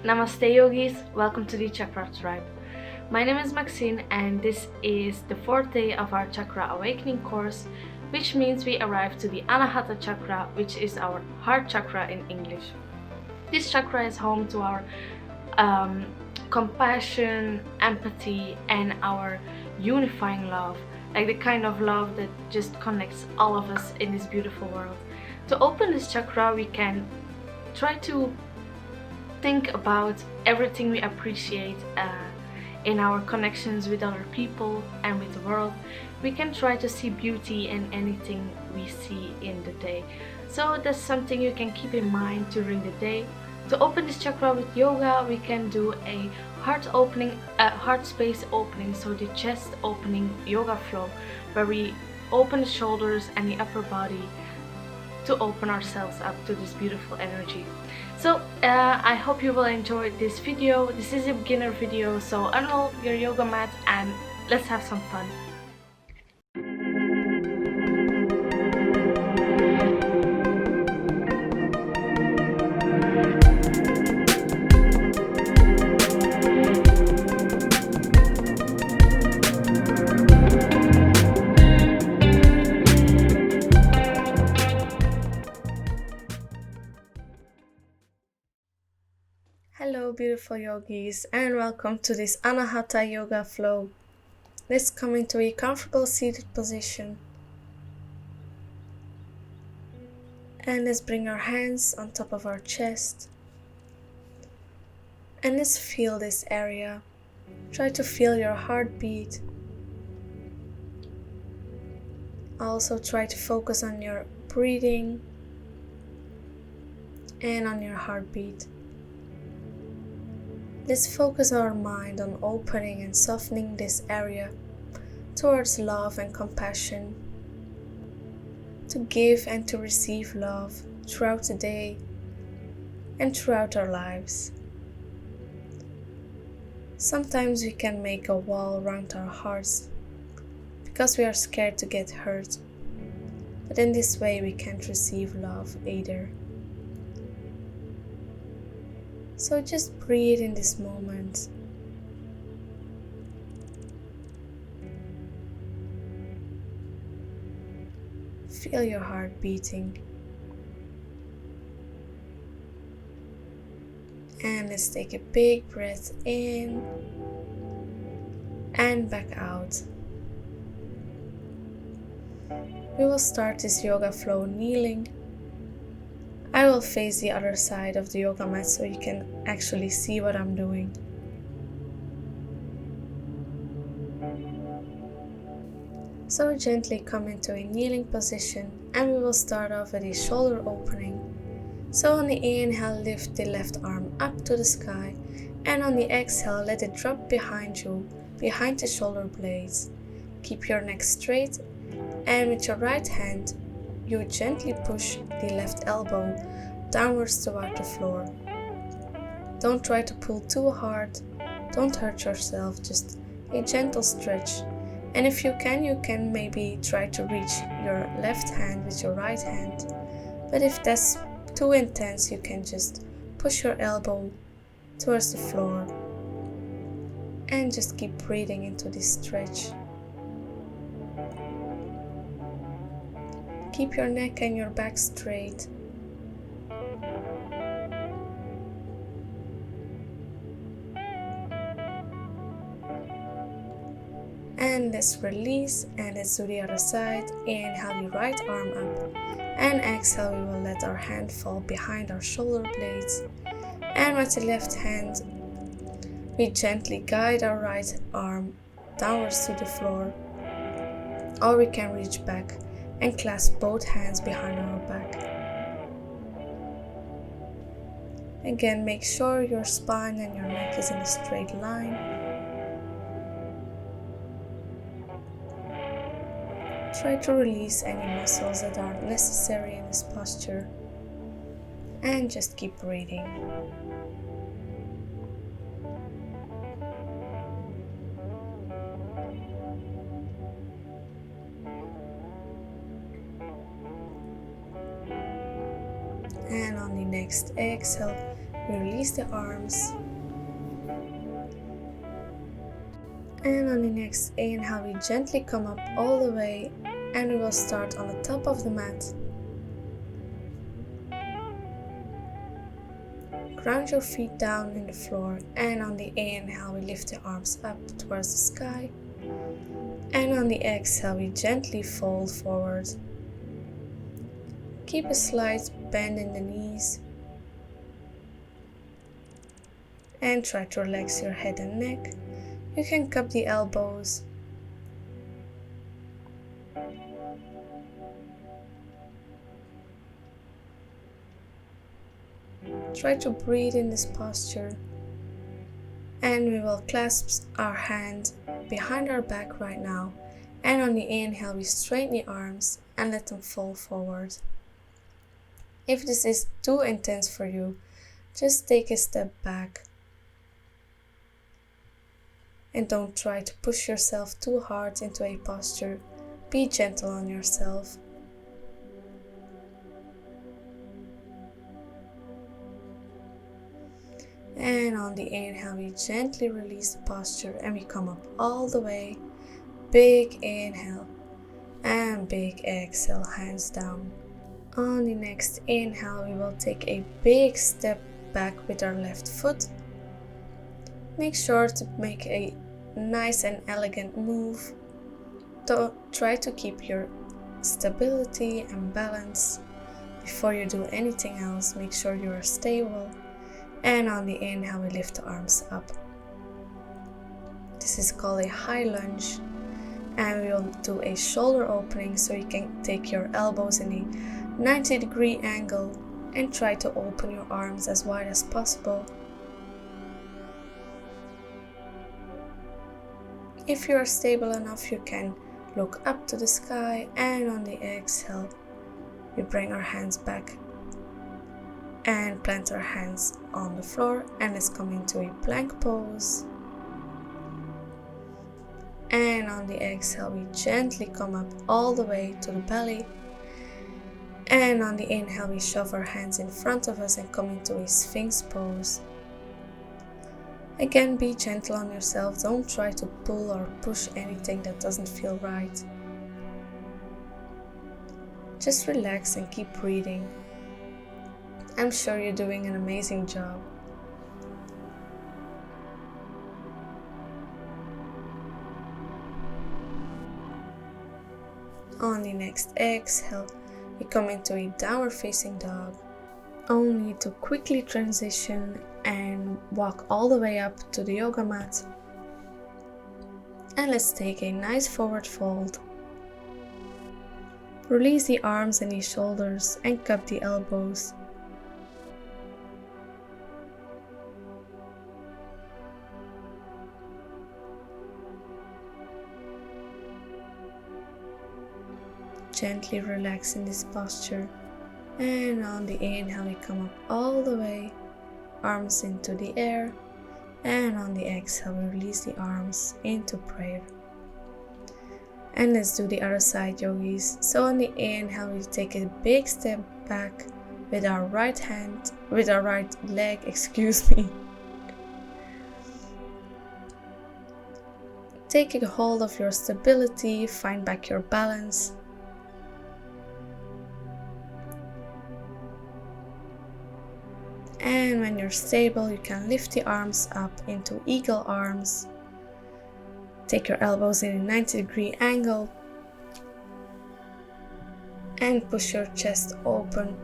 Namaste yogis, welcome to the Chakra tribe. My name is Maxine and this is the fourth day of our Chakra awakening course, which means we arrive to the Anahata Chakra, which is our heart chakra in English. This chakra is home to our compassion, empathy, and our unifying love, like the kind of love that just connects all of us in this beautiful world. To open this chakra, we can try to think about everything we appreciate in our connections with other people and with the world. We can try to see beauty in anything we see in the day. So that's something you can keep in mind during the day. To open this chakra with yoga, we can do a heart space opening, so the chest opening yoga flow, where we open the shoulders and the upper body to open ourselves up to this beautiful energy. So I hope you will enjoy this video. This is a beginner video, so unroll your yoga mat and let's have some fun. Hello beautiful yogis, and welcome to this Anahata yoga flow. Let's come into a comfortable seated position. And let's bring our hands on top of our chest. And let's feel this area. Try to feel your heartbeat. Also try to focus on your breathing and on your heartbeat. Let's focus our mind on opening and softening this area towards love and compassion, to give and to receive love throughout the day and throughout our lives. Sometimes we can make a wall around our hearts because we are scared to get hurt, but in this way we can't receive love either. So just breathe in this moment. Feel your heart beating. And let's take a big breath in and back out. We will start this yoga flow kneeling. I will face the other side of the yoga mat so you can actually see what I'm doing. So gently come into a kneeling position, and we will start off with a shoulder opening. So on the inhale, lift the left arm up to the sky, and on the exhale, let it drop behind you, behind the shoulder blades. Keep your neck straight, and with your right hand, you gently push the left elbow downwards toward the floor. Don't try to pull too hard, don't hurt yourself, just a gentle stretch. And if you can maybe try to reach your left hand with your right hand. But if that's too intense, you can just push your elbow towards the floor and just keep breathing into this stretch. Keep your neck and your back straight. And let's release, and let's do the other side. Inhale the right arm up, and exhale, we will let our hand fall behind our shoulder blades. And with the left hand, we gently guide our right arm downwards to the floor, or we can reach back and clasp both hands behind our back. Again, make sure your spine and your neck is in a straight line. Try to release any muscles that aren't necessary in this posture, and just keep breathing. And on the next exhale, we release the arms. And on the next inhale, we gently come up all the way, and we will start on the top of the mat. Ground your feet down in the floor, and on the inhale we lift the arms up towards the sky, and on the exhale we gently fold forward. Keep a slight bend in the knees and try to relax your head and neck. You can cup the elbows. Try to breathe in this posture, and we will clasp our hand behind our back right now, and on the inhale we straighten the arms and let them fall forward. If this is too intense for you, just take a step back and don't try to push yourself too hard into a posture. Be gentle on yourself. And on the inhale we gently release the posture and we come up all the way. Big inhale and big exhale, hands down. On the next inhale we will take a big step back with our left foot. Make sure to make a nice and elegant move. Try to keep your stability and balance. Before you do anything else, make sure you are stable. And on the inhale we lift the arms up. This is called a high lunge, and we will do a shoulder opening, so you can take your elbows in a 90-degree angle and try to open your arms as wide as possible. If you are stable enough, you can look up to the sky, and on the exhale we bring our hands back and plant our hands on the floor, and let's come into a plank pose. And on the exhale we gently come up all the way to the belly, and on the inhale we shove our hands in front of us and come into a Sphinx pose. Again, be gentle on yourself. Don't try to pull or push anything that doesn't feel right. Just relax and keep breathing. I'm sure you're doing an amazing job. On the next exhale, we come into a downward facing dog. Only to quickly transition and walk all the way up to the yoga mat. And let's take a nice forward fold. Release the arms and the shoulders and cup the elbows. Gently relax in this posture, and on the inhale we come up all the way, arms into the air, and on the exhale we release the arms into prayer. And let's do the other side, yogis. So on the inhale we take a big step back with our right leg, excuse me. Take a hold of your stability, find back your balance. And when you're stable, you can lift the arms up into eagle arms. Take your elbows in a 90-degree angle and push your chest open.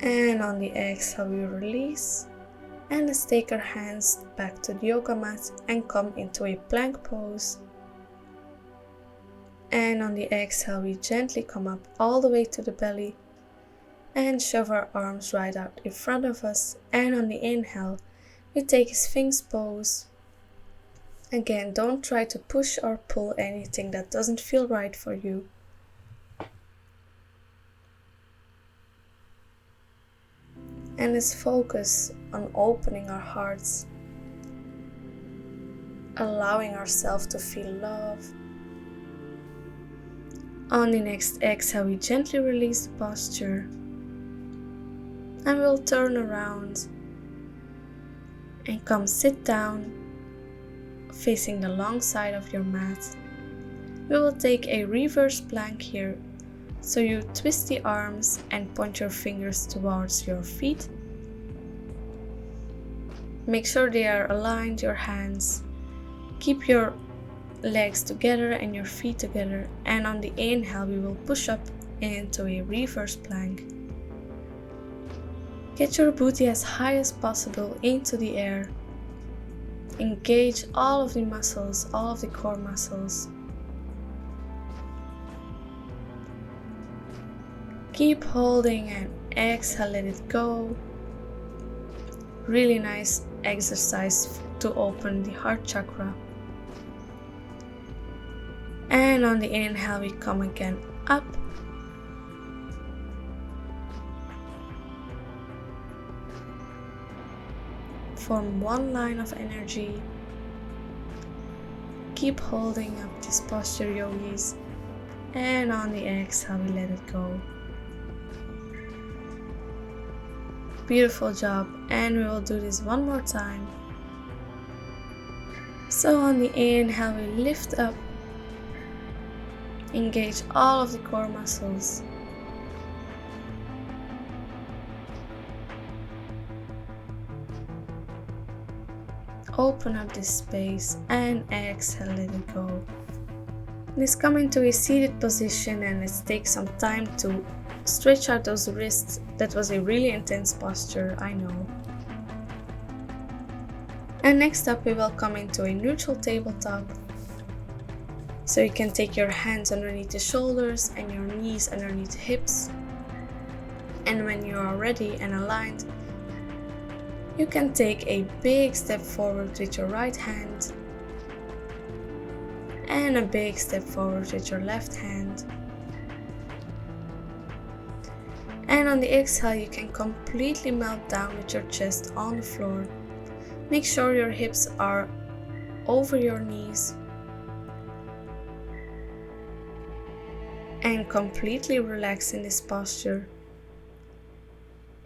And on the exhale we release. And let's take our hands back to the yoga mat and come into a plank pose. And on the exhale we gently come up all the way to the belly and shove our arms right out in front of us. And on the inhale we take a Sphinx pose. Again, don't try to push or pull anything that doesn't feel right for you. And let's focus on opening our hearts. allowing ourselves to feel love. On the next exhale, we gently release the posture and we'll turn around and come sit down facing the long side of your mat. We will take a reverse plank here, so you twist the arms and point your fingers towards your feet. Make sure they are aligned, your hands. Keep your legs together and your feet together, and on the inhale we will push up into a reverse plank. Get your booty as high as possible into the air. Engage all of the muscles, all of the core muscles. Keep holding and exhale, let it go. Really nice exercise to open the heart chakra. And on the inhale we come again up. Form one line of energy. Keep holding up this posture, yogis. And on the exhale we let it go. Beautiful job, and we will do this one more time. So on the inhale we lift up. Engage all of the core muscles. Open up this space and exhale, let it go. Let's come into a seated position and let's take some time to stretch out those wrists. That was a really intense posture, I know. And next up we will come into a neutral tabletop. So you can take your hands underneath the shoulders and your knees underneath the hips. And when you are ready and aligned, you can take a big step forward with your right hand and a big step forward with your left hand. And on the exhale you can completely melt down with your chest on the floor. Make sure your hips are over your knees. And completely relax in this posture.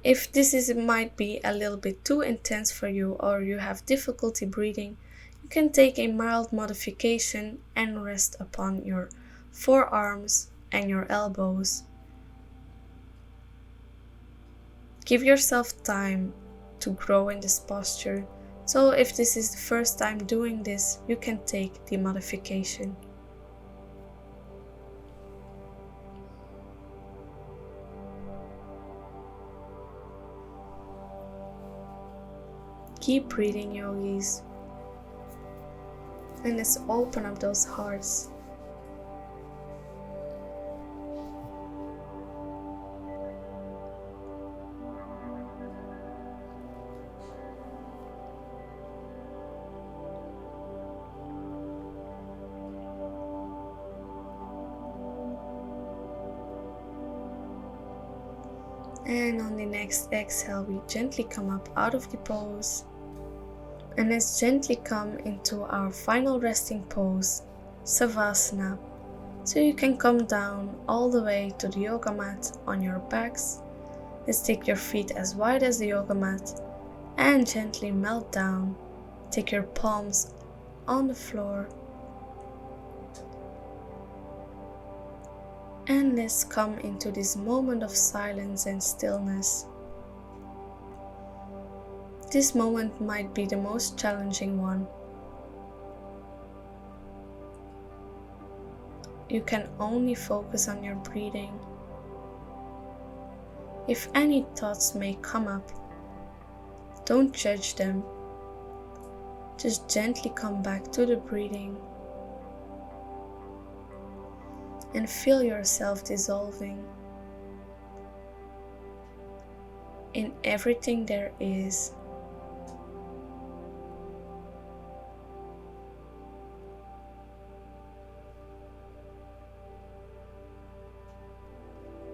If this might be a little bit too intense for you or you have difficulty breathing, you can take a mild modification and rest upon your forearms and your elbows. Give yourself time to grow in this posture. So if this is the first time doing this, you can take the modification. Keep breathing, yogis. And let's open up those hearts. And on the next exhale, we gently come up out of the pose. And let's gently come into our final resting pose, Savasana. So you can come down all the way to the yoga mat on your backs. Let's take your feet as wide as the yoga mat and gently melt down. Take your palms on the floor. And let's come into this moment of silence and stillness. This moment might be the most challenging one. You can only focus on your breathing. If any thoughts may come up, don't judge them. Just gently come back to the breathing and feel yourself dissolving in everything there is.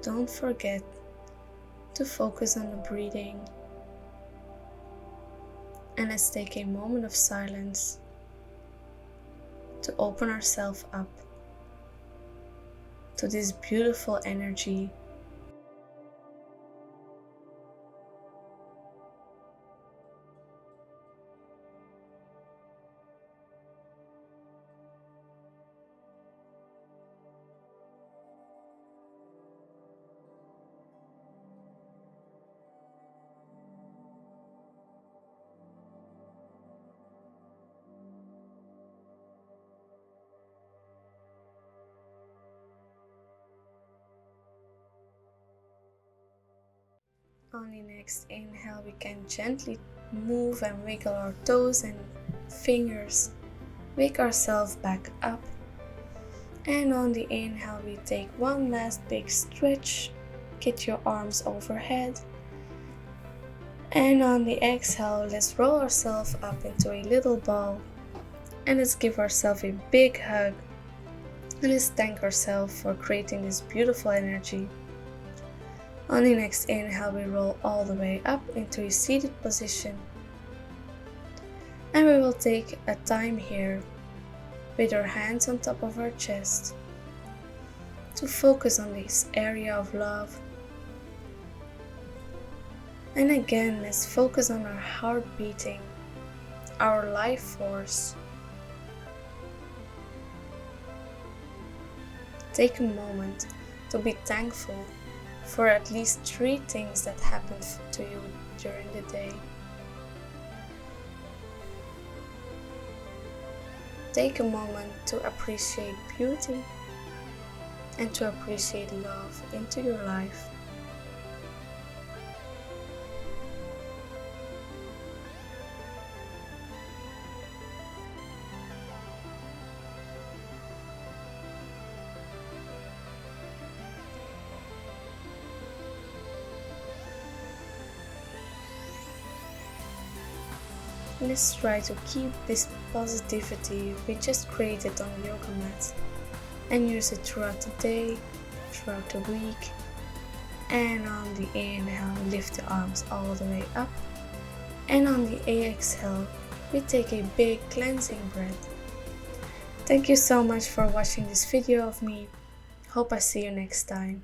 Don't forget to focus on the breathing. And let's take a moment of silence to open ourselves up to this beautiful energy. On the next inhale, we can gently move and wiggle our toes and fingers. Wake ourselves back up. And on the inhale, we take one last big stretch. Get your arms overhead. And on the exhale, let's roll ourselves up into a little ball. And let's give ourselves a big hug. And let's thank ourselves for creating this beautiful energy. On the next inhale, we roll all the way up into a seated position. And we will take a time here with our hands on top of our chest to focus on this area of love. And again, let's focus on our heart beating, our life force. Take a moment to be thankful for at least 3 things that happened to you during the day. Take a moment to appreciate beauty and to appreciate love into your life. Let's try to keep this positivity we just created on the yoga mat and use it throughout the day, throughout the week. And on the inhale, lift the arms all the way up. And on the exhale, we take a big cleansing breath. Thank you so much for watching this video of me. Hope I see you next time.